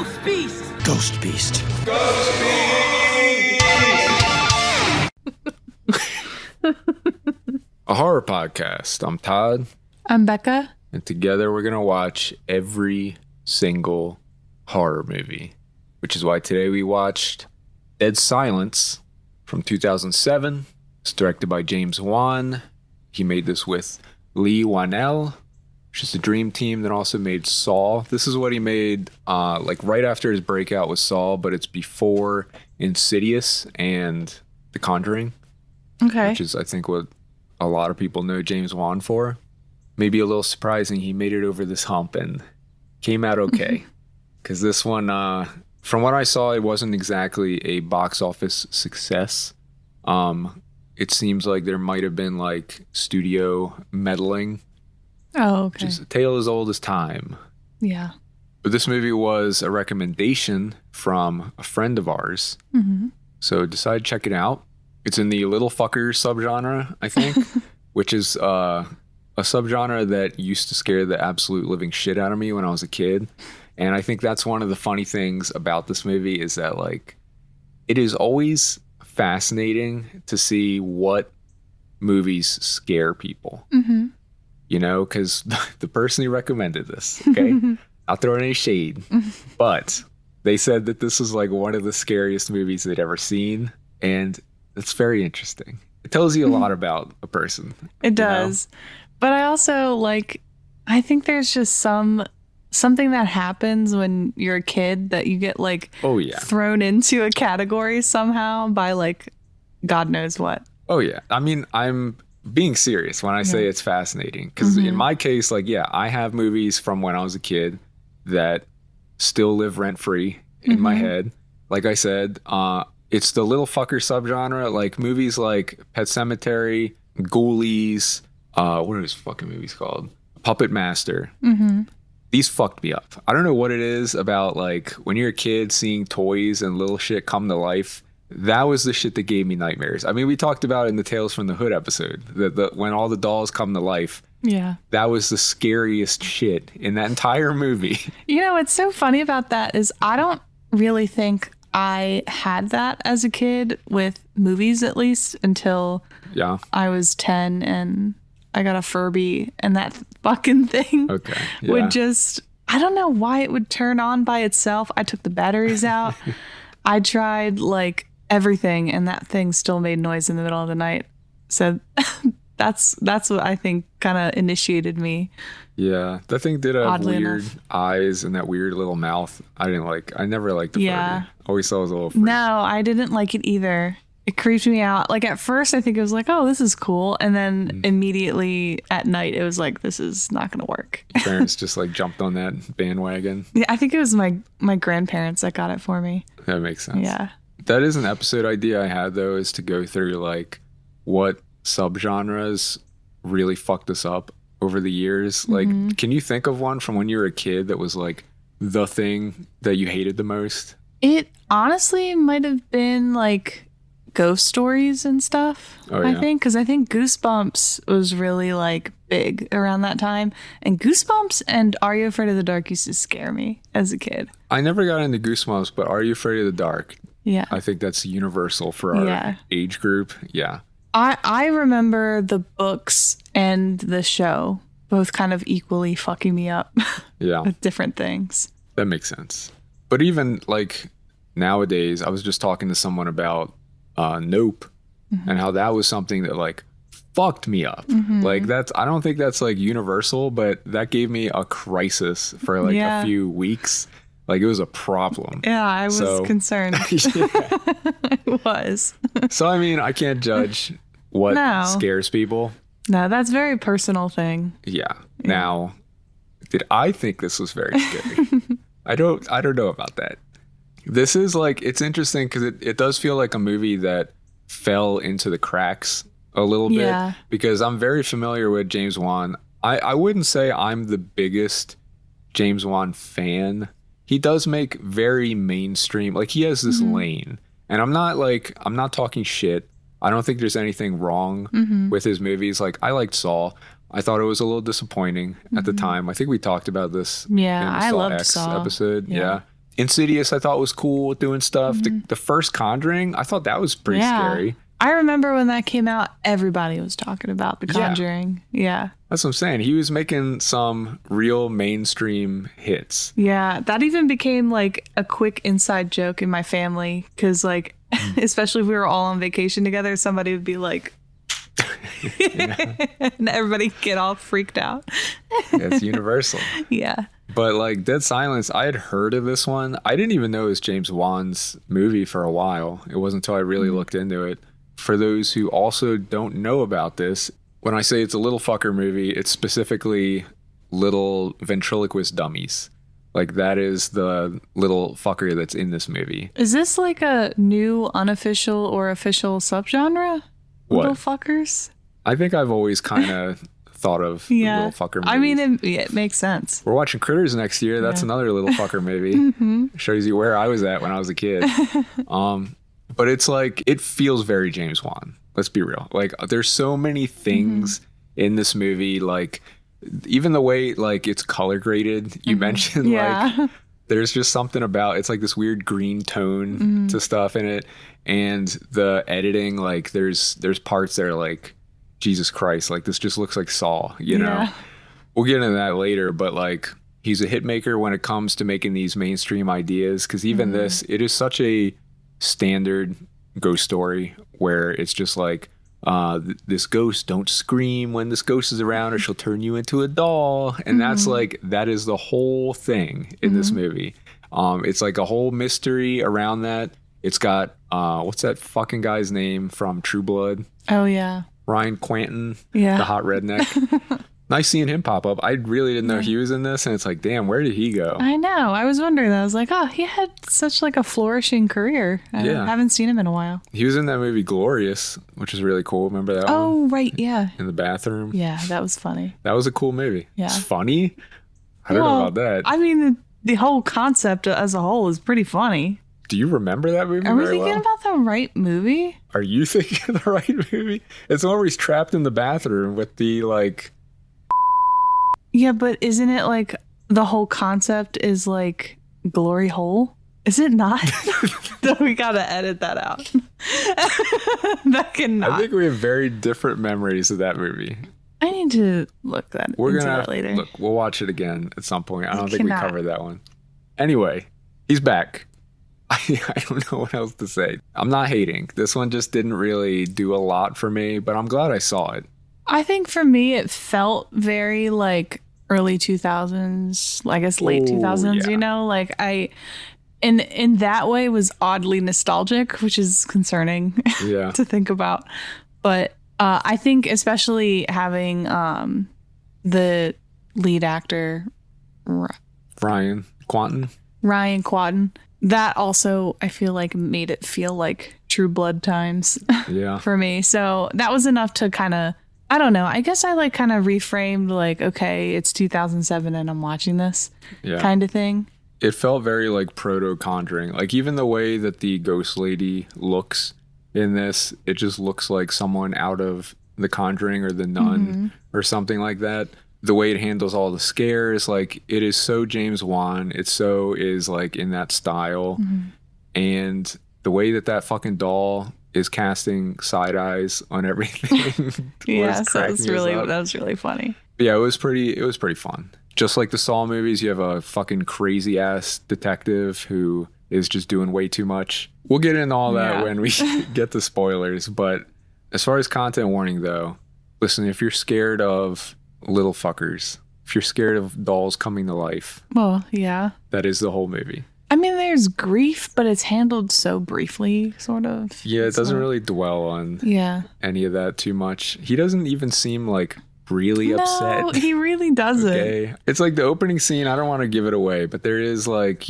Ghost Beast! Ghost Beast. Ghost Beast! A horror podcast. I'm Todd. I'm Becca. And together we're going to watch every single horror movie, which is why today we watched Dead Silence from 2007. It's directed by James Wan. He made this with Lee Wanell, which is the dream team that also made Saw. This is what he made like right after his breakout with Saw, but it's before Insidious and The Conjuring. Okay. Which is, I think, what a lot of people know James Wan for. Maybe a little surprising he made it over this hump and came out okay. Because this one, from what I saw, it wasn't exactly a box office success. It seems like there might have been like studio meddling. Oh, okay. Which is a tale as old as time. Yeah. But this movie was a recommendation from a friend of ours. Mm-hmm. So decided to check it out. It's in the little fucker subgenre, I think, which is a subgenre that used to scare the absolute living shit out of me when I was a kid. And I think that's one of the funny things about this movie is that, like, it is always fascinating to see what movies scare people. Mm-hmm. You know, because the person who recommended this, okay, not throwing any shade, but they said that this was like one of the scariest movies they'd ever seen. And it's very interesting. It tells you a lot about a person. It does. But I also I think there's just something that happens when you're a kid that you get thrown into a category somehow by God knows what. Oh yeah. I mean, I'm being serious when I say it's fascinating because in my case, I have movies from when I was a kid that still live rent free in my head. Like I said, it's the little fucker subgenre, like movies like Pet Sematary, Ghoulies, what are those fucking movies called? Puppet Master. Mm-hmm. These fucked me up. I don't know what it is about when you're a kid seeing toys and little shit come to life. That was the shit that gave me nightmares. I mean, we talked about it in the Tales from the Hood episode, that when all the dolls come to life. Yeah. That was the scariest shit in that entire movie. You know, what's so funny about that is I don't really think I had that as a kid with movies, at least, until I was 10 and I got a Furby, and that fucking thing would just, I don't know why it would turn on by itself. I took the batteries out. I tried everything, and that thing still made noise in the middle of the night. So that's what I think kind of initiated me. Yeah, that thing did have weird eyes and that weird little mouth. I never liked the Furby. Always thought it was a little freak. No, I didn't like it either. It creeped me out. At first I think it was oh, this is cool. And then immediately at night it was this is not going to work. Parents just jumped on that bandwagon. Yeah, I think it was my grandparents that got it for me. That makes sense. Yeah. That is an episode idea I had, though, is to go through what subgenres really fucked us up over the years. Can you think of one from when you were a kid that was the thing that you hated the most? It honestly might have been ghost stories and stuff. I think, because I think Goosebumps was really big around that time, and Goosebumps and Are You Afraid of the Dark used to scare me as a kid. I never got into Goosebumps, but Are You Afraid of the Dark? Yeah, I think that's universal for our age group. Yeah, I remember the books and the show both kind of equally fucking me up. Yeah, with different things. That makes sense. But even nowadays, I was just talking to someone about Nope, and how that was something that fucked me up. That's, I don't think that's universal, but that gave me a crisis for a few weeks. It was a problem. Yeah, I was concerned. I was. So I mean, I can't judge what scares people. No, that's a very personal thing. Yeah. Now, did I think this was very scary? I don't know about that. This is it's interesting because it does feel like a movie that fell into the cracks a little bit, because I'm very familiar with James Wan. I wouldn't say I'm the biggest James Wan fan. He does make very mainstream, he has this lane, and I'm not talking shit. I don't think there's anything wrong with his movies. I liked Saw. I thought it was a little disappointing at the time. I think we talked about this in the I loved X Saw episode. Yeah. Insidious, I thought was cool doing stuff. The first Conjuring, I thought that was pretty scary. I remember when that came out, everybody was talking about The Conjuring. Yeah. That's what I'm saying. He was making some real mainstream hits. Yeah. That even became like a quick inside joke in my family. Because like, especially if we were all on vacation together, somebody would be like, and everybody get all freaked out. It's universal. Yeah. But like Dead Silence, I had heard of this one. I didn't even know it was James Wan's movie for a while. It wasn't until I really looked into it. For those who also don't know about this, when I say it's a little fucker movie, it's specifically little ventriloquist dummies. Like that is the little fucker that's in this movie. Is this like a new unofficial or official subgenre? What? Little fuckers? I think I've always kind of thought of little fucker movies. I mean, it makes sense. We're watching Critters next year. That's another little fucker movie. Shows you where I was at when I was a kid. But it's like, it feels very James Wan. Let's be real. Like, there's so many things in this movie. Like, even the way, like, it's color graded. You mentioned, like, there's just something about, it's like this weird green tone to stuff in it. And the editing, like, there's parts that are like, Jesus Christ, like, this just looks like Saw, you know? We'll get into that later, but, like, he's a hit maker when it comes to making these mainstream ideas. Because even this, it is such a standard ghost story where it's just like this ghost, don't scream when this ghost is around or she'll turn you into a doll. And that's like, that is the whole thing in this movie. It's like a whole mystery around that. It's got what's that fucking guy's name from True Blood? Oh yeah, Ryan Quanten, the hot redneck. Nice seeing him pop up. I really didn't know he was in this, and it's like, damn, where did he go? I know. I was wondering that. I was like, oh, he had such like a flourishing career. I haven't seen him in a while. He was in that movie Glorious, which is really cool. Remember that one? Oh, right, yeah. In the bathroom. Yeah, that was funny. That was a cool movie. Yeah. It's funny? I don't know about that. I mean, the whole concept as a whole is pretty funny. Do you remember that movie? Are we thinking about the right movie? Are you thinking of the right movie? It's the one where he's trapped in the bathroom with the, like... Yeah, but isn't it like the whole concept is like glory hole? Is it not? No, we gotta edit that out. That cannot. I think we have very different memories of that movie. I need to look that. We're gonna that later. Look, we'll watch it again at some point. I don't think we covered that one. Anyway, he's back. I don't know what else to say. I'm not hating. This one just didn't really do a lot for me, but I'm glad I saw it. I think for me, it felt very like early 2000s, I guess late 2000s, you know, like in that way was oddly nostalgic, which is concerning to think about. But I think especially having the lead actor, Ryan Quanten, that also I feel like made it feel like True Blood times for me. So that was enough to kind of, I don't know. I guess I like kind of reframed like, okay, it's 2007 and I'm watching this kind of thing. It felt very like proto Conjuring. Like even the way that the ghost lady looks in this, it just looks like someone out of The Conjuring or The Nun or something like that. The way it handles all the scares, like it is so James Wan. It so is like in that style. And the way that fucking doll is casting side eyes on everything. So that was really funny. But yeah, it was pretty fun. Just like the Saw movies, you have a fucking crazy ass detective who is just doing way too much. We'll get into all that when we get to spoilers. But as far as content warning though, listen, if you're scared of little fuckers, if you're scared of dolls coming to life, well, yeah, that is the whole movie. I mean, there's grief, but it's handled so briefly, sort of. Yeah, it doesn't really dwell on any of that too much. He doesn't even seem like really upset. No, he really doesn't. Okay. It's like the opening scene, I don't want to give it away, but there is like,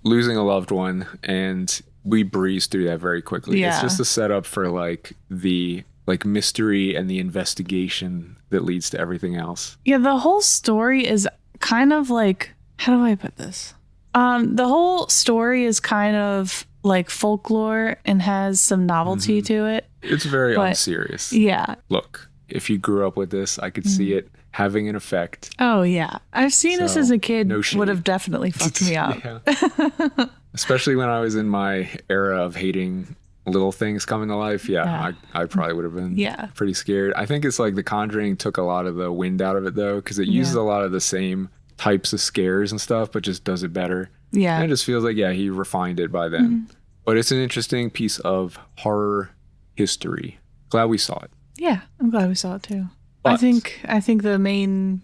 losing a loved one, and we breeze through that very quickly. Yeah. It's just a setup for like the like mystery and the investigation that leads to everything else. Yeah, the whole story is kind of like, how do I put this? The whole story is kind of like folklore and has some novelty to it. It's very unserious. Yeah. Look, if you grew up with this, I could see it. having an effect. Oh, yeah. I've seen this as a kid. No would have definitely fucked me up. Yeah. Especially when I was in my era of hating little things coming to life. Yeah. I probably would have been pretty scared. I think it's like The Conjuring took a lot of the wind out of it, though, because it uses a lot of the same types of scares and stuff, but just does it better. Yeah. And it just feels like, he refined it by then. Mm-hmm. But it's an interesting piece of horror history. Glad we saw it. Yeah, I'm glad we saw it too. But, I think the main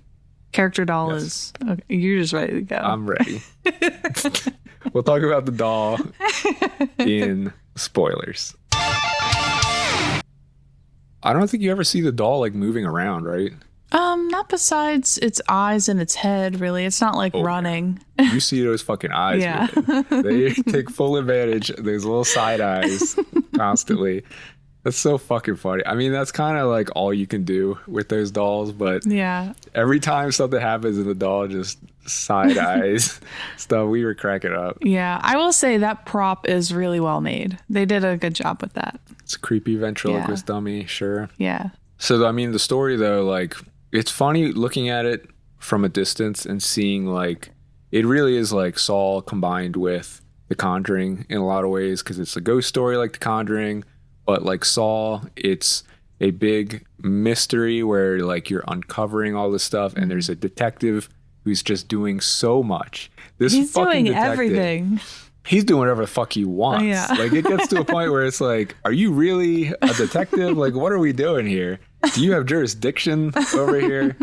character doll is... Okay, you're just ready to go. I'm ready. We'll talk about the doll in spoilers. I don't think you ever see the doll like moving around, right? Not besides its eyes and its head, really. It's not like running. You see those fucking eyes. Yeah. They take full advantage of those little side eyes constantly. That's so fucking funny. I mean, that's kind of like all you can do with those dolls, but every time something happens and the doll just side eyes stuff, we were cracking up. Yeah, I will say that prop is really well made. They did a good job with that. It's a creepy ventriloquist dummy, sure. Yeah. So, I mean, the story, though, like, it's funny looking at it from a distance and seeing, like, it really is like Saw combined with The Conjuring in a lot of ways, because it's a ghost story like The Conjuring, but like Saw, it's a big mystery where, like, you're uncovering all this stuff, and there's a detective who's just doing so much. He's doing everything. He's doing whatever the fuck he wants. Yeah. Like, it gets to a point where it's like, are you really a detective? Like, what are we doing here? Do you have jurisdiction over here?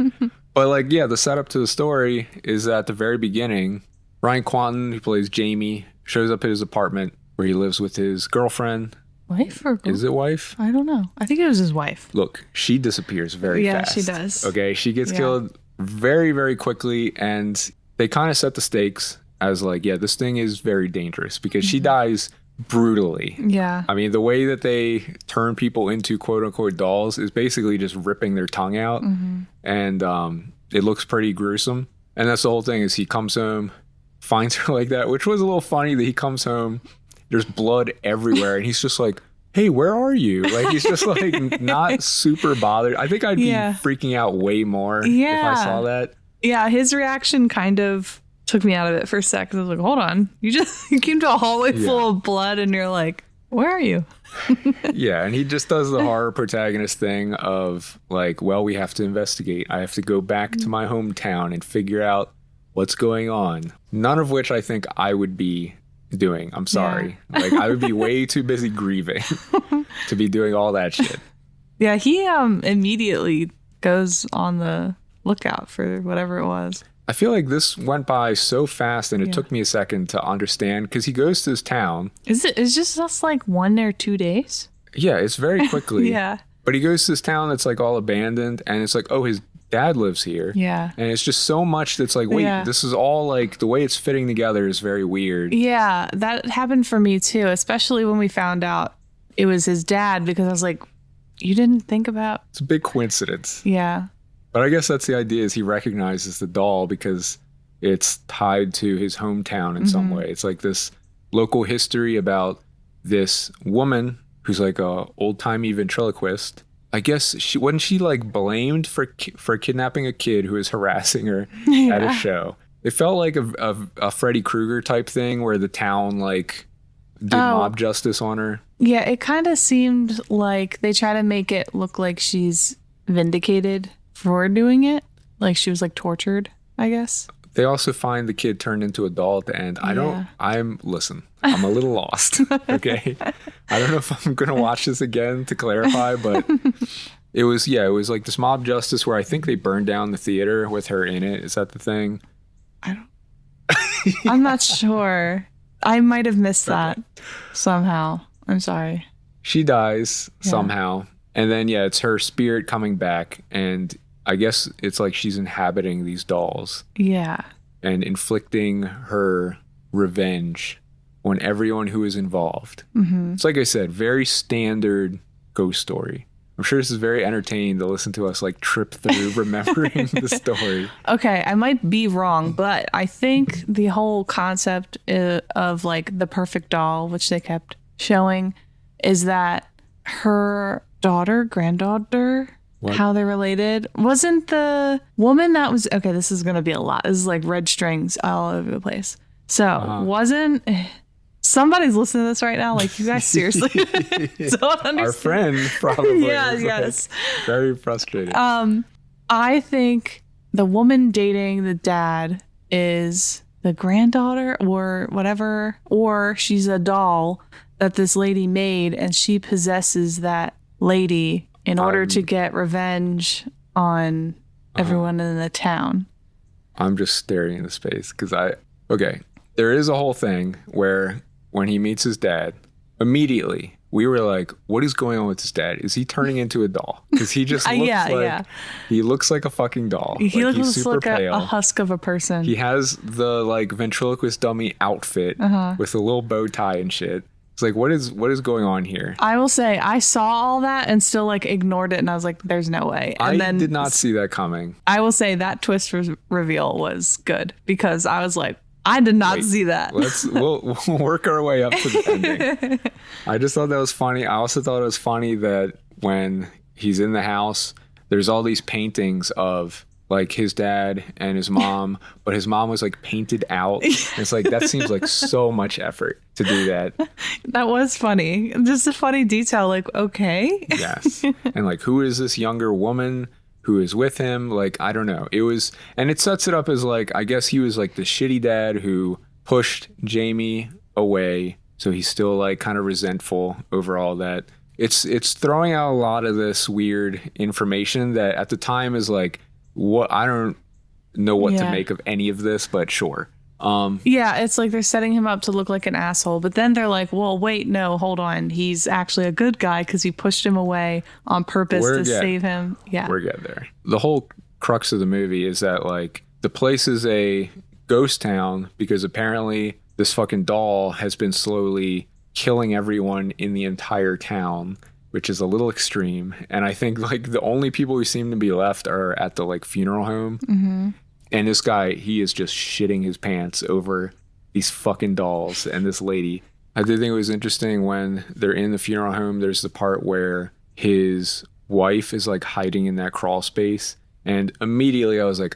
But, like, yeah, the setup to the story is at the very beginning. Ryan Quanten, who plays Jamie, shows up at his apartment where he lives with his girlfriend. Wife or is it wife? I don't know. I think it was his wife. Look, she disappears very fast. Yeah, she does. Okay, she gets killed very, very quickly, and they kind of set the stakes as like, this thing is very dangerous because she dies brutally. Yeah. I mean, the way that they turn people into quote unquote dolls is basically just ripping their tongue out. Mm-hmm. And it looks pretty gruesome. And that's the whole thing is he comes home, finds her like that, which was a little funny that he comes home, there's blood everywhere. And he's just like, hey, where are you? Like, he's just like not super bothered. I think I'd be freaking out way more if I saw that. Yeah. His reaction kind of took me out of it for a sec. I was like, hold on. You came to a hallway full of blood and you're like, where are you? Yeah. And he just does the horror protagonist thing of like, well, we have to investigate. I have to go back to my hometown and figure out what's going on. None of which I think I would be doing. I'm sorry. Like, I would be way too busy grieving to be doing all that shit. Yeah. He immediately goes on the lookout for whatever it was. I feel like this went by so fast and it took me a second to understand because he goes to his town. Is it? It's just like 1 or 2 days? Yeah, it's very quickly. Yeah. But he goes to this town that's like all abandoned and it's like, oh, his dad lives here. Yeah. And it's just so much that's like, wait, this is all like the way it's fitting together is very weird. Yeah, that happened for me too, especially when we found out it was his dad because I was like, you didn't think about... It's a big coincidence. Yeah. But I guess that's the idea is he recognizes the doll because it's tied to his hometown in some way. It's like this local history about this woman who's like a old-timey ventriloquist. I guess wasn't she like blamed for kidnapping a kid who was harassing her at a show. It felt like a Freddy Krueger type thing where the town like did mob justice on her. Yeah, it kind of seemed like they try to make it look like she's vindicated for doing it, like she was like tortured, I guess. They also find the kid turned into a doll at the end. Listen, I'm a little lost. Okay. I don't know if I'm gonna watch this again to clarify, but it was like this mob justice where I think they burned down the theater with her in it. Is that the thing? I'm not sure. I might have missed that somehow. I'm sorry. She dies somehow. And then it's her spirit coming back, and I guess it's like she's inhabiting these dolls. Yeah. And inflicting her revenge on everyone who is involved. Mm-hmm. It's like I said, very standard ghost story. I'm sure this is very entertaining to listen to us like trip through remembering the story. Okay, I might be wrong, but I think the whole concept of like the perfect doll, which they kept showing, is that her granddaughter, how they're related. Wasn't the woman that was... Okay, this is going to be a lot. This is like red strings all over the place. So wasn't... Somebody's listening to this right now. Like, you guys seriously don't understand. Our friend probably. Yes. Very frustrated. I think the woman dating the dad is the granddaughter or whatever, or she's a doll that this lady made, and she possesses that lady in order to get revenge on everyone in the town. I'm just staring into space because there is a whole thing where when he meets his dad, immediately we were like, what is going on with his dad? Is he turning into a doll? Because he just looks he looks like a fucking doll. He like, looks like a husk of a person. He has the like ventriloquist dummy outfit with a little bow tie and shit. It's like, what is going on here? I will say, I saw all that and still like ignored it, and I was like, there's no way. And I did not see that coming. I will say that twist reveal was good, because I was like, I did not see that. We'll work our way up to the ending. I just thought that was funny. I also thought it was funny that when he's in the house, there's all these paintings of like his dad and his mom, but his mom was like painted out. And it's like, that seems like so much effort to do that. That was funny. Just a funny detail. Like, okay. Yes. And like, who is this younger woman who is with him? Like, I don't know. And it sets it up as like, I guess he was like the shitty dad who pushed Jamie away. So he's still like kind of resentful over all that. It's throwing out a lot of this weird information that at the time is like, what, I don't know what to make of any of this, but sure. It's like they're setting him up to look like an asshole, but then they're like, well, wait, no, hold on, he's actually a good guy because he pushed him away on purpose to save him. We're getting there. The whole crux of the movie is that like the place is a ghost town because apparently this fucking doll has been slowly killing everyone in the entire town, which is a little extreme. And I think like the only people who seem to be left are at the like funeral home. Mm-hmm. And this guy, he is just shitting his pants over these fucking dolls and this lady. I did think it was interesting when they're in the funeral home, there's the part where his wife is like hiding in that crawl space. And immediately I was like,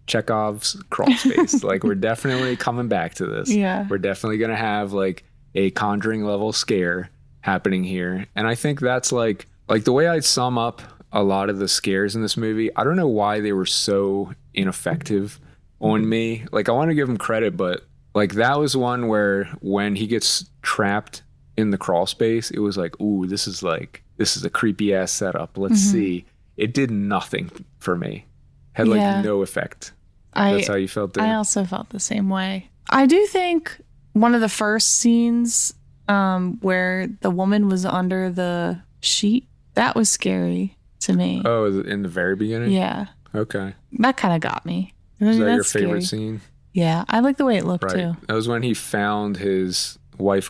Chekhov's crawl space. Like, we're definitely coming back to this. Yeah. We're definitely going to have like a Conjuring level scare happening here. And I think that's like the way I'd sum up a lot of the scares in this movie. I don't know why they were so ineffective on me. Like, I want to give them credit, but like that was one where when he gets trapped in the crawl space, it was like, ooh, this is a creepy ass setup. Let's see. It did nothing for me. Had like no effect. That's how you felt there? I also felt the same way. I do think one of the first scenes where the woman was under the sheet, that was scary to me. Oh, in the very beginning? Yeah. Okay. That kind of got me. Is that your favorite scene? Yeah. I like the way it looked too. That was when he found his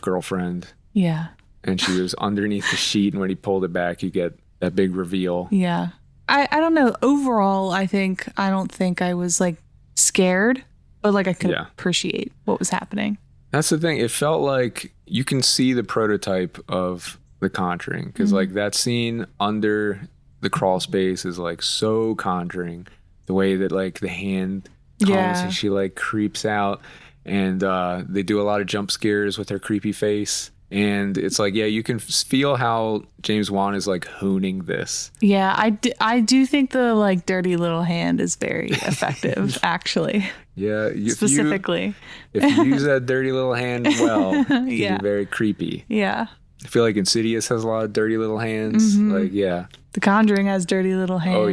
girlfriend. Yeah. And she was underneath the sheet, and when he pulled it back, you get that big reveal. Yeah. I don't know. Overall, I don't think I was like scared, but like I could appreciate what was happening. That's the thing. It felt like you can see the prototype of The Conjuring, because like that scene under the crawl space is like so Conjuring. The way that like the hand comes and she like creeps out, and they do a lot of jump scares with her creepy face. And it's like, you can feel how James Wan is like honing this. Yeah, I do think the like dirty little hand is very effective, actually. Yeah, specifically. If you use that dirty little hand well, it can be very creepy. Yeah. I feel like Insidious has a lot of dirty little hands. Like, The Conjuring has dirty little hands. Oh,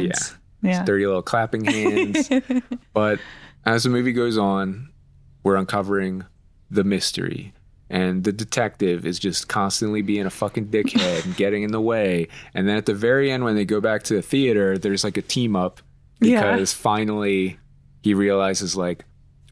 yeah. It's dirty little clapping hands. But as the movie goes on, we're uncovering the mystery. And the detective is just constantly being a fucking dickhead and getting in the way. And then at the very end, when they go back to the theater, there's like a team up because finally he realizes like,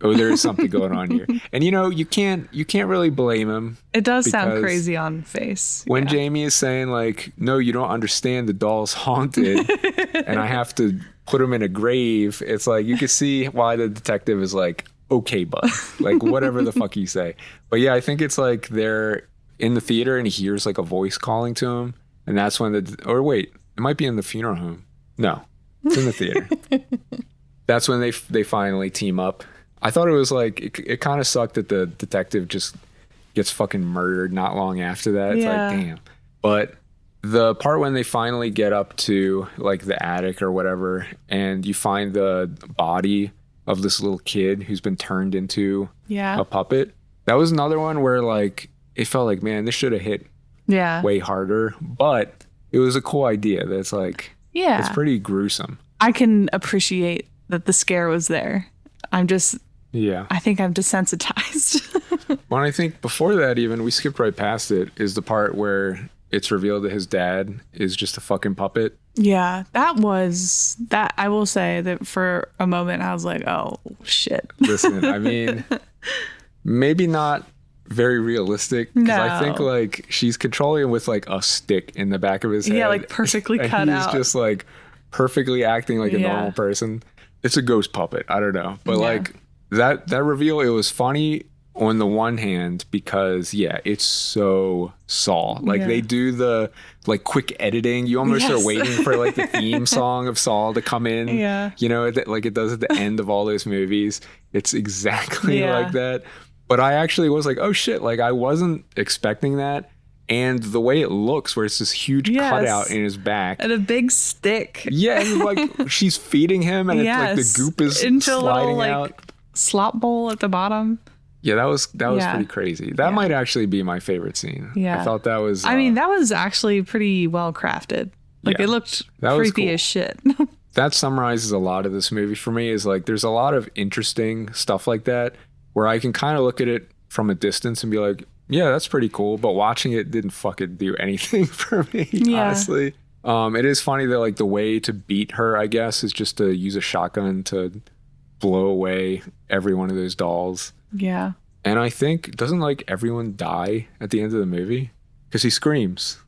oh, there is something going on here. And you can't really blame him. It does sound crazy on face. When Jamie is saying like, no, you don't understand, the doll's haunted and I have to put him in a grave. It's like, you can see why the detective is like, okay, bud, like whatever the fuck you say. But I think it's like they're in the theater and he hears like a voice calling to him, and that's when it might be in the funeral home. No, it's in the theater. That's when they finally team up. I thought it was like, it kind of sucked that the detective just gets fucking murdered not long after that. It's like, damn. But the part when they finally get up to like the attic or whatever, and you find the body of this little kid who's been turned into a puppet. That was another one where like it felt like, man, this should have hit way harder. But it was a cool idea. That's like, it's pretty gruesome. I can appreciate that the scare was there. I think I'm desensitized. Well, I think before that, even we skipped right past it, is the part where it's revealed that his dad is just a fucking puppet. Yeah, that. I will say that for a moment I was like, oh shit. Listen, I mean, maybe not very realistic, because I think like she's controlling him with like a stick in the back of his head. Yeah, like perfectly cut out. He's just like perfectly acting like a normal person. It's a ghost puppet. I don't know, but like that reveal, it was funny on the one hand because it's so Saw. Like they do the like quick editing. You almost are waiting for like the theme song of Saw to come in. You know, like it does at the end of all those movies. It's exactly like that. But I actually was like, oh shit, like I wasn't expecting that. And the way it looks, where it's this huge cutout in his back. And a big stick. Yeah, and like she's feeding him, and it's like the goop is into sliding a little, like, out. Slop bowl at the bottom. Yeah, that was pretty crazy. That might actually be my favorite scene. Yeah. I thought that was... I mean, that was actually pretty well crafted. Like, it looked creepy as shit. That summarizes a lot of this movie for me, is like there's a lot of interesting stuff like that where I can kind of look at it from a distance and be like, yeah, that's pretty cool. But watching it didn't fucking do anything for me, honestly. It is funny that like the way to beat her, I guess, is just to use a shotgun to blow away every one of those dolls. Yeah. And I think, doesn't like everyone die at the end of the movie? Because he screams.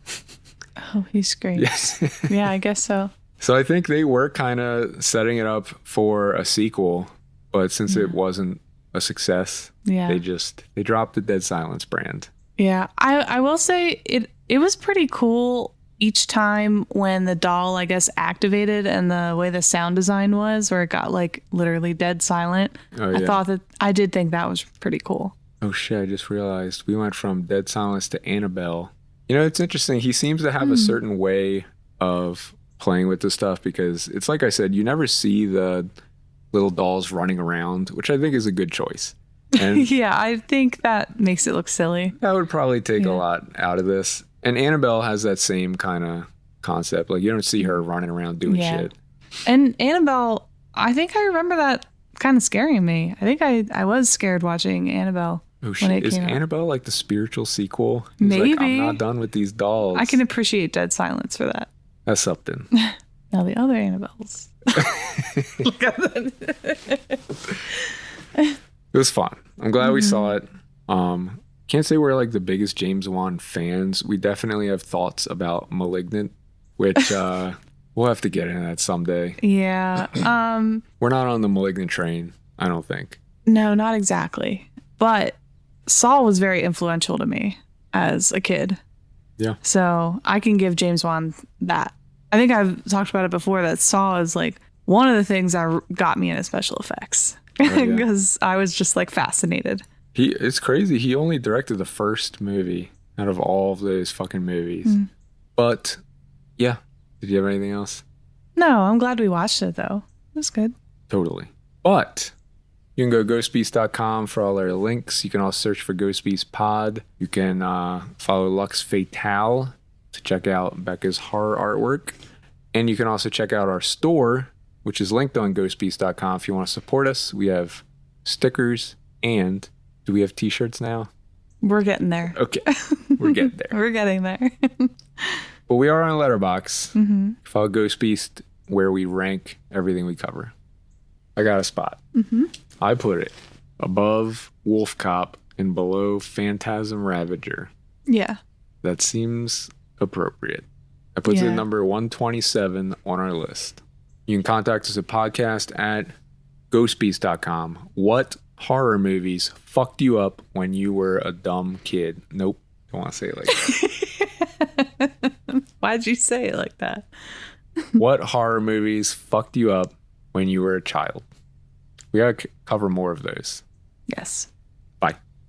Oh, he screams. Yes. Yeah, I guess so. So I think they were kind of setting it up for a sequel, but since it wasn't a success, they dropped the Dead Silence brand. Yeah. I will say it was pretty cool each time when the doll, I guess, activated, and the way the sound design was, where it got like literally dead silent. I did think that was pretty cool. Oh shit, I just realized we went from Dead Silence to Annabelle. You know, it's interesting. He seems to have a certain way of playing with this stuff, because it's like I said, you never see the little dolls running around, which I think is a good choice. And yeah, I think that makes it look silly. That would probably take a lot out of this. And Annabelle has that same kind of concept. Like, you don't see her running around doing shit. And Annabelle, I think I remember that kind of scaring me. I think I was scared watching Annabelle. Oh shit, is Annabelle like the spiritual sequel? Maybe. Like, I'm not done with these dolls. I can appreciate Dead Silence for that. That's something. Now the other Annabelles. Look at that. It was fun. I'm glad we saw it. Can't say we're like the biggest James Wan fans. We definitely have thoughts about Malignant, which we'll have to get into that someday. Yeah. We're not on the Malignant train, I don't think. No, not exactly. But Saw was very influential to me as a kid. Yeah. So I can give James Wan that. I think I've talked about it before, that Saw is like one of the things that got me into special effects, because I was just like fascinated. It's crazy. He only directed the first movie out of all of those fucking movies. But yeah. Did you have anything else? No, I'm glad we watched it though. It was good. Totally. But you can go ghostbeast.com for all our links. You can also search for Ghost Beast Pod. You can follow Lux Fatale to check out Becca's horror artwork. And you can also check out our store, which is linked on ghostbeast.com if you want to support us. We have stickers, and do we have t-shirts now? We're getting there. Okay. We're getting there. We're getting there. But we are on Letterboxd. Follow Ghost Beast, where we rank everything we cover. I got a spot. I put it above Wolf Cop and below Phantasm Ravager. Yeah. That seems appropriate. I put it at number 127 on our list. You can contact us at podcast@ghostbeast.com. What horror movies fucked you up when you were a dumb kid? Nope. Don't want to say it like that. Why'd you say it like that? What horror movies fucked you up when you were a child? We gotta cover more of those. Yes.